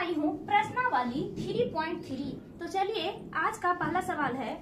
आई हूँ प्रश्नावली 3.3। तो चलिए आज का पहला सवाल है,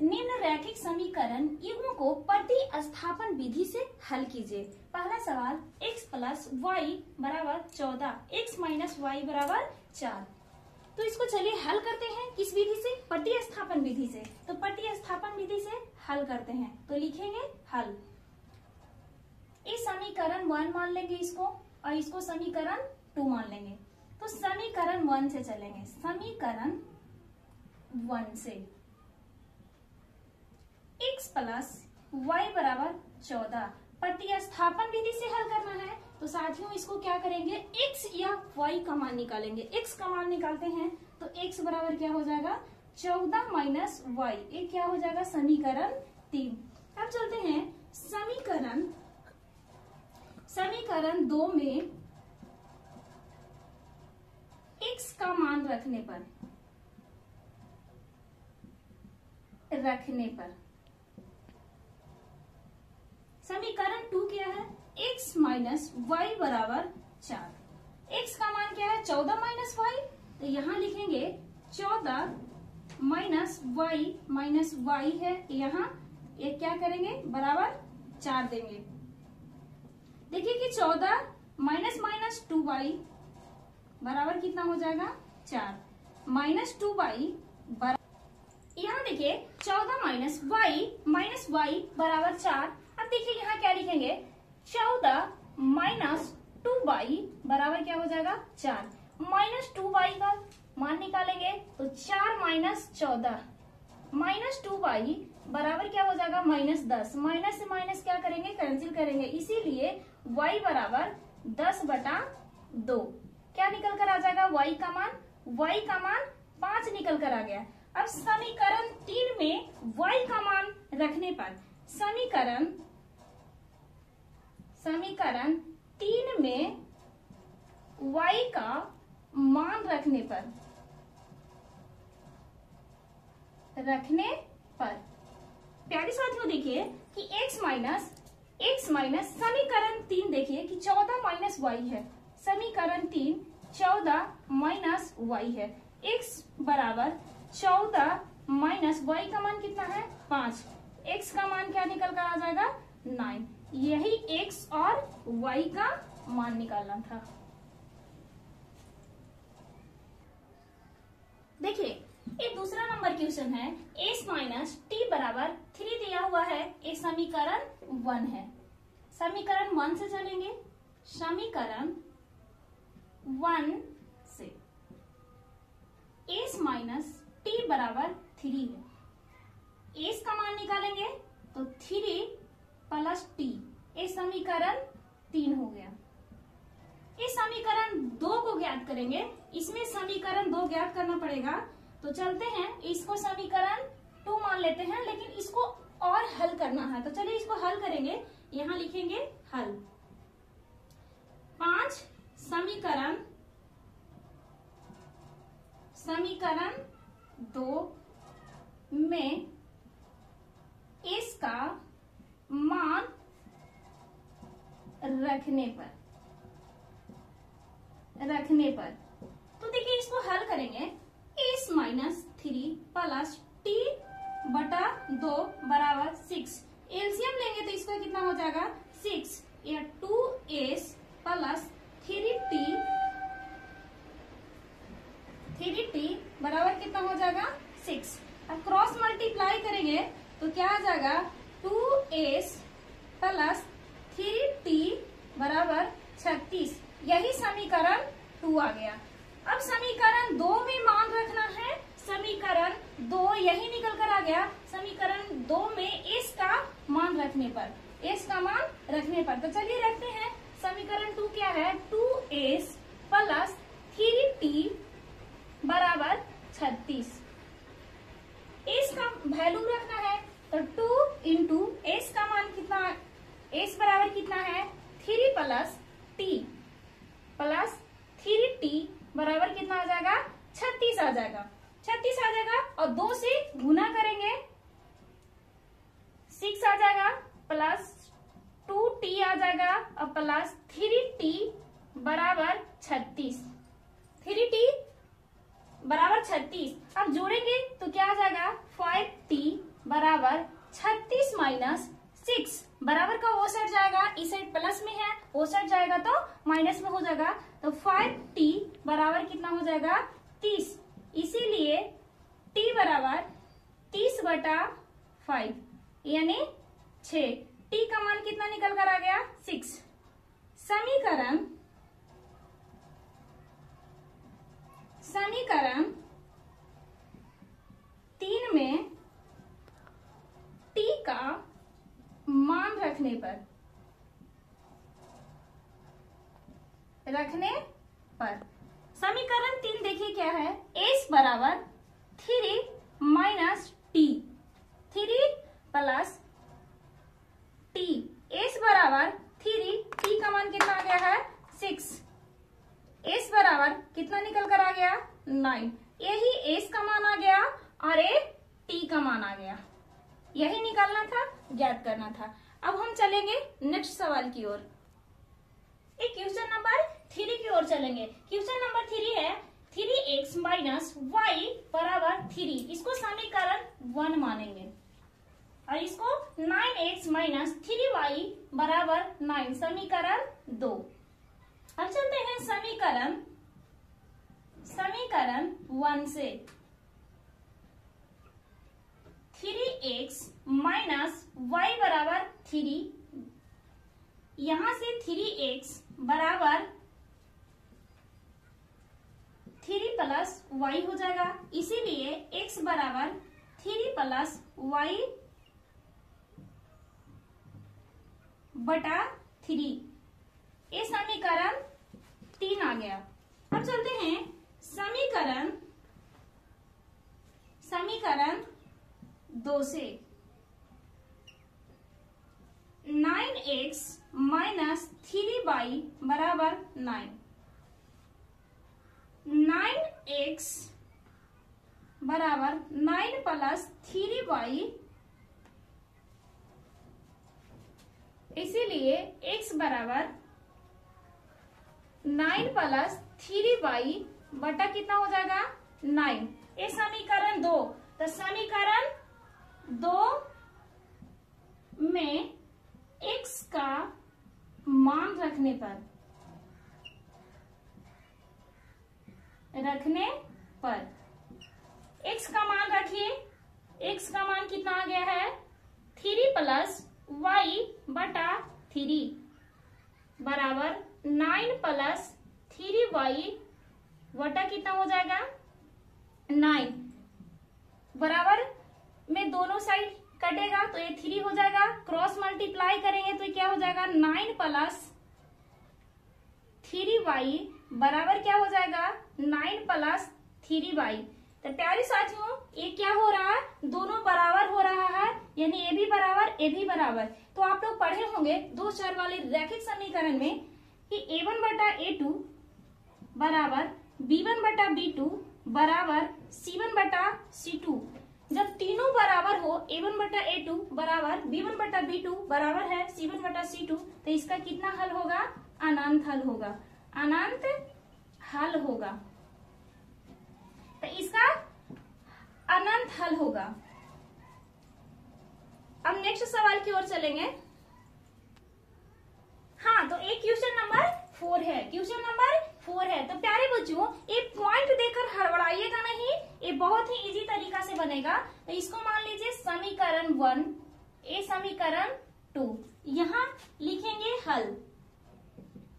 निम्न रैखिक समीकरण युग्म को प्रतिस्थापन विधि से हल कीजिए। पहला सवाल, x प्लस वाई बराबर 14, x माइनस वाई बराबर 4। तो इसको चलिए हल करते हैं। किस विधि से? प्रतिस्थापन विधि से। तो प्रतिस्थापन विधि से हल करते हैं, तो लिखेंगे हल। इस समीकरण 1 मान लेंगे इसको, और इसको समीकरण 2 मान लेंगे। तो समीकरण 1 से चलेंगे। समीकरण 1 से x प्लस वाई बराबर 14 प्रतिस्थापन विधि से हल करना है। तो साथियों इसको क्या करेंगे, x या y का मान निकालेंगे। x का मान निकालते हैं तो x बराबर क्या हो जाएगा, 14 माइनस वाई। ये क्या हो जाएगा, समीकरण 3। अब चलते हैं समीकरण 2 में x का मान रखने पर समीकरण 2 क्या है, x माइनस वाई बराबर 4। x का मान क्या है, 14 माइनस वाई। तो यहाँ लिखेंगे 14 माइनस वाई है, यहाँ ये क्या करेंगे, बराबर 4 देंगे। देखिए कि 14 माइनस 2y बराबर कितना हो जाएगा, 4 माइनस 2y बराबर, यहाँ देखिए 14 माइनस वाई बराबर 4। अब देखिए यहाँ क्या लिखेंगे, 14 माइनस 2y बराबर क्या हो जाएगा, 4। माइनस 2y का मान निकालेंगे तो 4 माइनस 14 माइनस 2y बराबर क्या हो जाएगा, -10। माइनस से माइनस क्या करेंगे, कैंसिल करेंगे, इसीलिए y बराबर 10/2। क्या निकल कर आ जाएगा, y का मान 5 निकल कर आ गया। अब समीकरण 3 में y का मान रखने पर समीकरण 3 में y का मान रखने पर प्यारे साथियों देखिए कि x माइनस समीकरण 3 देखिए कि 14 माइनस वाई है। समीकरण 3 14 माइनस वाई है। x बराबर 14 माइनस वाई का मान कितना है, 5। x का मान क्या निकल कर आ जाएगा, 9। यही x और y का मान निकालना था। देखिए ये दूसरा नंबर क्वेश्चन है, s माइनस टी बराबर 3 दिया हुआ है। ये समीकरण 1 है। समीकरण 1 से चलेंगे। समीकरण 1 से s माइनस टी बराबर 3 है। s का मान निकालेंगे तो 3 प्लस टी, ये समीकरण 3 हो गया। इस समीकरण 2 को ज्ञात करेंगे। इसमें समीकरण 2 ज्ञात करना पड़ेगा, तो चलते हैं इसको समीकरण 2 मान लेते हैं, लेकिन इसको और हल करना है। तो चलिए इसको हल करेंगे। यहाँ लिखेंगे हल। 5 समीकरण 2 में s का मान रखने पर तो देखिए इसको हल करेंगे। s माइनस 3 प्लस टी बटा 2 बराबर 6। एलसीएम लेंगे तो इसका कितना हो जाएगा, 6 या 2s प्लस 3t बराबर कितना हो जाएगा, 6। अब क्रॉस मल्टीप्लाई करेंगे तो क्या आ जाएगा, 2s प्लस 3t बराबर 36। यही समीकरण 2 आ गया। अब समीकरण 2 में मान रखना है। समीकरण 2 यही निकल कर आ गया। समीकरण 2 में s का मान रखने पर तो चलिए रखते हैं। समीकरण 2 क्या है, 2s प्लस 3t बराबर 36। s का वैल्यू रखना है तो 2 इंटू s का मान कितना, s बराबर कितना है, 3 प्लस t बराबर कितना आ जाएगा, 36 आ जाएगा। और 2 से गुना करेंगे 6 आ जाएगा, प्लस 2t आ जाएगा और प्लस 3t बराबर 36। 3t बराबर 36। अब जोड़ेंगे तो क्या आ जाएगा 5t बराबर 36 माइनस 6 बराबर का वो साइड जाएगा, इस साइड प्लस में है, वो साइड जाएगा तो माइनस में हो जाएगा। तो 5t बराबर कितना हो जाएगा 30। इसीलिए t बराबर 30/5 यानी 6। t का मान कितना निकल कर आ गया 6। समीकरण 3 में t का मान रखने पर समीकरण 3 देखिए क्या है, s बराबर 3 minus T, 3 plus T, s बराबर 3, t का मान कितना आ गया है 6, s बराबर कितना निकल कर आ गया 9। यही s का मान आ गया और ये t का मान आ गया, यही निकालना था, ज्ञात करना था। अब हम चलेंगे नेक्स्ट सवाल की ओर, एक क्वेश्चन नंबर 3 की ओर चलेंगे। क्वेश्चन नंबर 3 है 3x माइनस वाई बराबर 3, इसको समीकरण 1 मानेंगे और इसको 9x माइनस 3y बराबर 9 समीकरण 2। अब चलते हैं समीकरण 1 से। 3x माइनस y बराबर 3, यहां से 3x बराबर 3 प्लस y हो जाएगा, इसीलिए x बराबर 3 प्लस y बटा 3, ये समीकरण 3 आ गया। अब चलते हैं समीकरण 2 से। 9x माइनस 3y बराबर 9, 9x बराबर 9 प्लस 3y, इसीलिए x बराबर 9 प्लस 3y बटा कितना हो जाएगा 9, ये समीकरण 2। तो समीकरण 2 में x का मान रखने पर x का मान रखिए, x का मान कितना आ गया है 3 प्लस y बटा 3 बराबर 9 प्लस 3y बटा कितना हो जाएगा 9, बराबर में दोनों साइड कटेगा तो ये 3 हो जाएगा, क्रॉस मल्टीप्लाई करेंगे तो क्या हो जाएगा 9 प्लस 3y बराबर क्या हो जाएगा 9 प्लस 3y। तो प्यारे साथियों ये क्या हो रहा है, दोनों बराबर हो रहा है, यानी ये भी बराबर ये भी बराबर। तो आप लोग पढ़े होंगे 2 चर वाले रैखिक समीकरण में कि a1 बटा a2 बराबर b1 बटा b2 बराबर c1 बटा c2। जब तीनों बराबर हो a1 बटा a2 बराबर b1 बटा b2 बराबर है c1 बटा c2, तो इसका कितना हल होगा, अनंत हल होगा, अनंत हल होगा। तो इसका अनंत हल होगा। अब नेक्स्ट सवाल की ओर चलेंगे। हाँ, तो एक क्वेश्चन नंबर 4 है, क्वेश्चन नंबर 4 है। तो प्यारे बच्चों ये पॉइंट देकर हड़बड़ाइएगा नहीं, ये बहुत ही इजी तरीका से बनेगा। तो इसको मान लीजिए समीकरण 1, ये समीकरण 2, यहाँ लिखेंगे हल।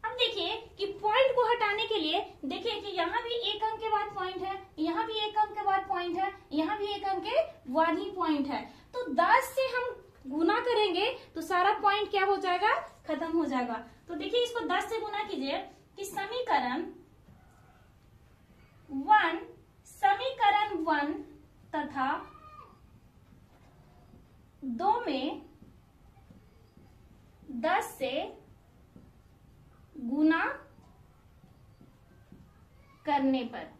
अब देखिए कि पॉइंट को हटाने के लिए देखिए कि यहाँ भी एक अंक के बाद पॉइंट है, यहाँ भी एक अंक के बाद पॉइंट है, यहाँ भी एक अंक के बाद ही पॉइंट है। तो 10 से हम गुना करेंगे तो सारा पॉइंट क्या हो जाएगा, खत्म हो जाएगा। तो देखिए इसको 10 से गुना कीजिए कि समीकरण 1 तथा 2 में 10 से गुना करने पर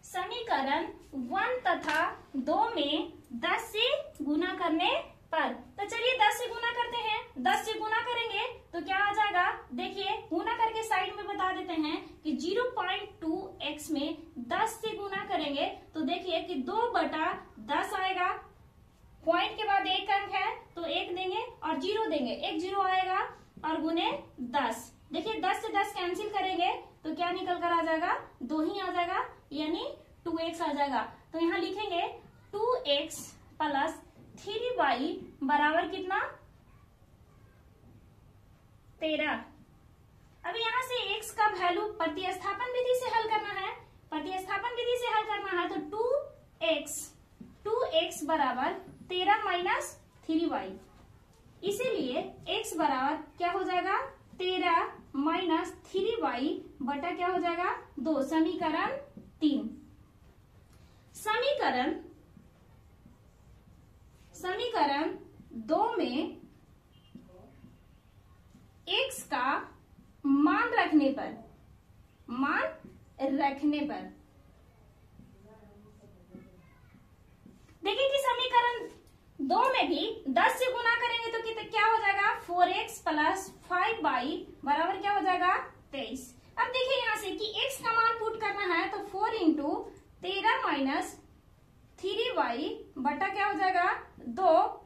समीकरण 1 तथा 2 में 10 से गुना करने पर। तो चलिए 10 से गुना करते हैं। 10 से गुना करेंगे तो क्या आ जाएगा, देखिए गुना करके साइड में बता देते हैं कि 0.2x में 10 से गुना करेंगे तो देखिए कि 2/10 आएगा। पॉइंट के बाद एक अंक है तो 1 देंगे और 0 देंगे, 1 0 आएगा और गुने 10। देखिए 10 से 10 कैंसिल करेंगे तो क्या निकल कर आ जाएगा, 2 ही आ जाएगा, यानी 2x आ जाएगा। तो यहाँ लिखेंगे 2x प्लस 3y बराबर कितना, 13। अब यहाँ से x का वैल्यू प्रतिस्थापन विधि से हल करना है। प्रतिस्थापन विधि से हल करना है तो 2x बराबर 13 माइनस 3y, इसीलिए x बराबर क्या हो जाएगा, 13 माइनस 3y बटा क्या हो जाएगा, 2। समीकरण 3। समीकरण 2 में x का मान रखने पर देखिए कि समीकरण 2 में भी 10 से गुना करेंगे तो कितना क्या हो जाएगा, 4x प्लस 5y बराबर क्या हो जाएगा, 23। अब देखिए यहाँ से कि x का मान पुट करना है तो 4 इंटू 13 माइनस 3y बटा क्या हो जाएगा, 2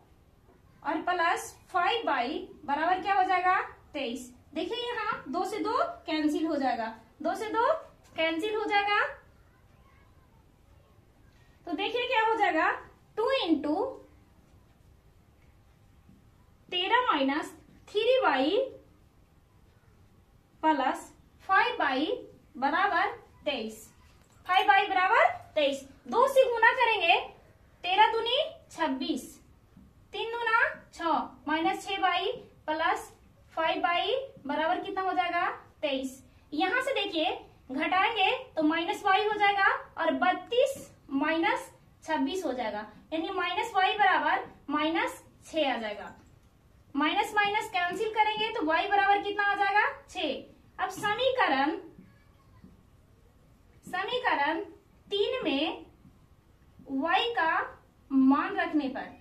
और प्लस 5y बराबर क्या हो जाएगा, 23। देखिए यहाँ 2 से 2 कैंसिल हो जाएगा, 2 से 2 कैंसिल हो जाएगा। तो देखिए क्या हो जाएगा, 2 into 13 minus 3y plus 5y बराबर 23। 5y बराबर 23। 2 से गुना करेंगे, 13 दूनी 26, 3 दूना 6 माइनस 6y प्लस 5y बराबर कितना हो जाएगा, 23। यहाँ से देखिए घटाएंगे तो माइनस y हो जाएगा और 32 माइनस 26 हो जाएगा, यानी माइनस y बराबर माइनस 6 आ जाएगा। माइनस माइनस कैंसिल करेंगे तो y बराबर कितना आ जाएगा, 6। अब समीकरण 3 में y का मान रखने पर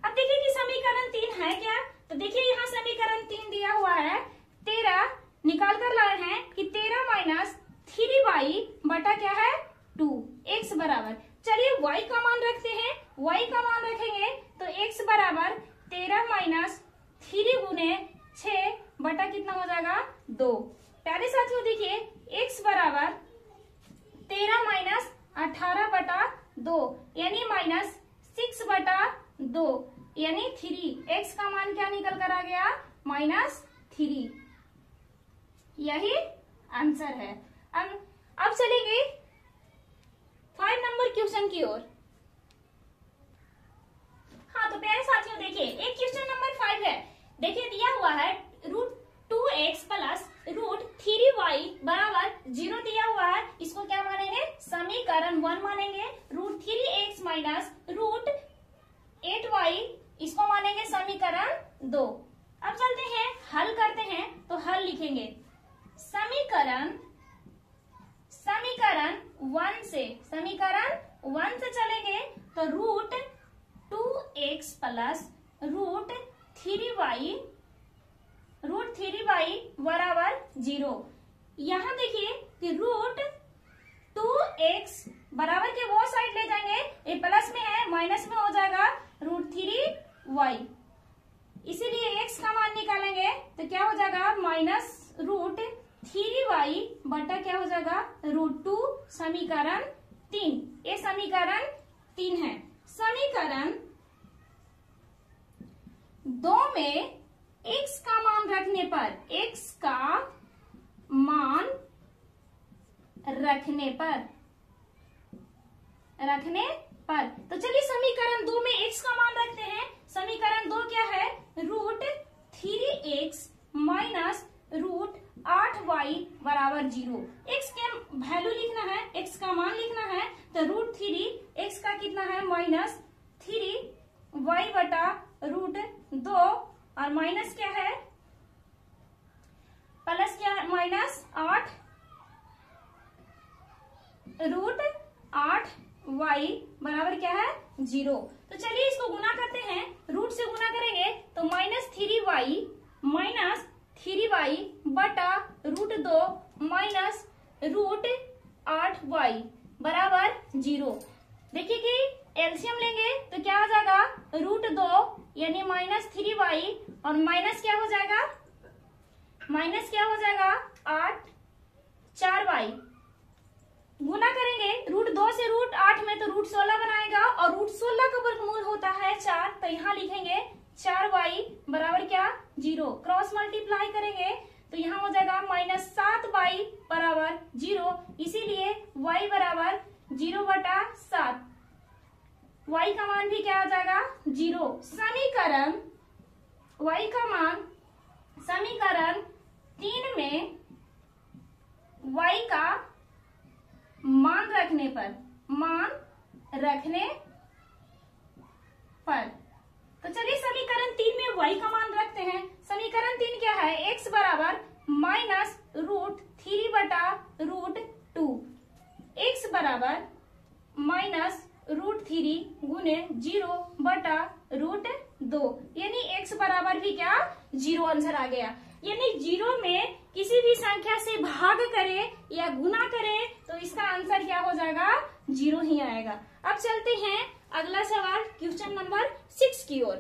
अब देखिए कि समीकरण 3 है क्या, तो देखिए यहाँ समीकरण 3 दिया हुआ है, 13 निकाल कर लाए हैं कि 13 माइनस 3y बटा क्या है, 2, x बराबर। चलिए y का मान रखते हैं, y का मान रखेंगे तो x बराबर 13 माइनस 3 गुने 6 बटा कितना हो जाएगा, 2। प्यारे साथियों देखिए x बराबर 13 माइनस 18 बटा 2 यानी माइनस 6 बटा 2 यानी 3। x का मान क्या निकल कर आ गया, -3। यही आंसर है। अब चलेंगे 5 नंबर क्वेश्चन की ओर। हाँ तो प्यारे साथियों देखिए एक क्वेश्चन नंबर 5 है। देखिए दिया हुआ है √2x प्लस √3y बराबर 0 दिया हुआ है। इसको क्या मानेंगे, समीकरण 1 मानेंगे। √3x माइनस √8y इसको मानेंगे समीकरण 2। अब चलते हैं हल करते हैं, तो हल लिखेंगे समीकरण 1 से चलेंगे तो √2x प्लस √3y बराबर 0। यहाँ देखिए कि √2x बराबर के वो साइड ले जाएंगे, ये प्लस में है माइनस में हो जाएगा √3y, इसीलिए x का मान निकालेंगे तो क्या हो जाएगा -√3y बटा क्या हो जाएगा √2। समीकरण 3, ये समीकरण 3 है। समीकरण 2 में x का मान रखने पर तो चलिए समीकरण 2 में x का मान रखते हैं। समीकरण 2 क्या है, √3x माइनस √8y बराबर 0। x के वैल्यू लिखना है, x का मान लिखना है तो √3 x का कितना है -3y बटा √2 और माइनस क्या है, प्लस क्या है -8 √8y बराबर क्या है 0। तो चलिए इसको गुना करते हैं, रूट से गुना करेंगे तो -3y बटा √2 माइनस √8y बराबर 0। देखिए कि एलसीएम लेंगे तो क्या हो जाएगा √2 यानी -3y और माइनस क्या हो जाएगा 8 4y। गुना करेंगे √2 से √8 में तो √16 बनाएगा और √16 का वर्गमूल होता है 4, तो यहाँ लिखेंगे 4y बराबर क्या 0। क्रॉस मल्टीप्लाई करेंगे तो यहाँ हो जाएगा -7y बराबर 0, इसीलिए y बराबर 0/7। y का मान भी क्या आ जाएगा 0। समीकरण y का मान समीकरण 3 में y का मान रखने पर तो चलिए समीकरण 3 में y का मान रखते हैं। समीकरण 3 क्या है, x बराबर -√3/√2, x बराबर -√3 गुने 0/√2, यानी x बराबर भी क्या 0 आंसर आ गया। यानी 0 में किसी भी संख्या से भाग करें या गुना करें तो इसका आंसर क्या हो जाएगा 0 ही आएगा। अब चलते हैं अगला सवाल क्वेश्चन नंबर 6 की ओर।